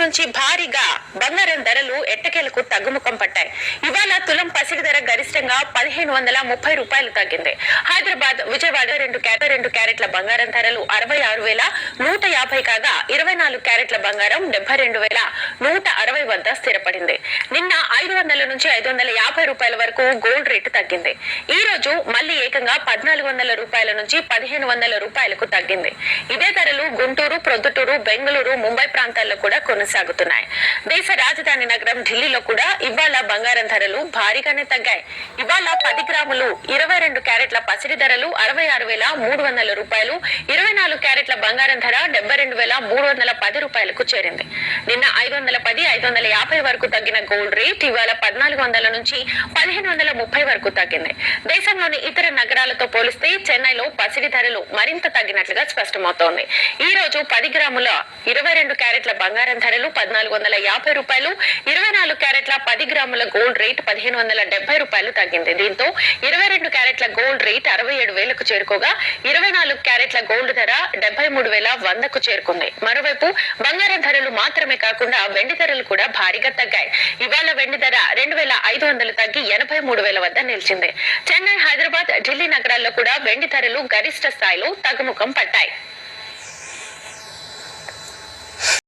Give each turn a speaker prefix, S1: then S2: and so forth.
S1: నుంచి భారీగా బంగారం ధరలు ఎట్టకేలకు తగ్గుముఖం పట్టాయి. ఇవాళ తులం పసిడి ధర గరిష్టంగా 1530 రూపాయలు తగ్గింది. హైదరాబాద్, విజయవాడ 2 క్యారెట్ల బంగారం ధరలు 66,150 కాగా 24 క్యారెట్ల బంగారం 72,160 వద్ద స్థిరపడింది. నిన్న 500 నుంచి 550 రూపాయల వరకు గోల్డ్ రేటు తగ్గింది. ఈ రోజు మళ్లీ ఏకంగా 1400 రూపాయల నుంచి 1500 రూపాయలకు తగ్గింది. ఇదే ధరలు గుంటూరు, ప్రొద్దుటూరు, బెంగళూరు, ముంబై ప్రాంతాల్లో కూడా కొనసాగుతున్నాయి. దేశ రాజధాని నగరం ఢిల్లీలో కూడా ఇవాళ బంగారం ధరలు భారీగానే తగ్గాయి. ఇవాళ 10 గ్రాములు 22 క్యారెట్ల పసిడి ధరలు 66,300 రూపాయలు, 24 క్యారెట్ల బంగారం ధర 72,310 రూపాయలకు చేరింది. నిన్న 510, 550 వరకు తగ్గిన గోల్డ్ రేట్ ఇవాళ 1400 నుంచి 1530 వరకు తగ్గింది. దేశంలోని ఇతర నగరాలతో పోలిస్తే చెన్నైలో పసిడి ధరలు మరింత తగ్గినట్లుగా స్పష్టమవుతోంది. ఈ రోజు 10 గ్రాముల 22 క్యారెట్ల బంగారం ధరలు 1450 రూపాయలు, 24 క్యారెట్ల 10 గ్రాముల గోల్డ్ రేట్ 1570 రూపాయలు తగ్గింది. దీంతో 22 క్యారెట్ల గోల్డ్ రేట్ 67,000కు చేరుకోగా 24 క్యారెట్ల గోల్డ్ ధర 73,100కు చేరుకుంది. మరోవైపు బంగారం ధరలు మాత్రమే కాకుండా వెండి ధరలు కూడా భారీగా తగ్గాయి. ఇవాళ వెండి ధర 2,500 తగ్గి 83,000 వద్ద నిలిచింది. చెన్నై, హైదరాబాద్, ఢిల్లీ నగరాల్లో కూడా వెండి ధరలు గరిష్ట స్థాయిలో తగ్గుముఖం పట్టాయి.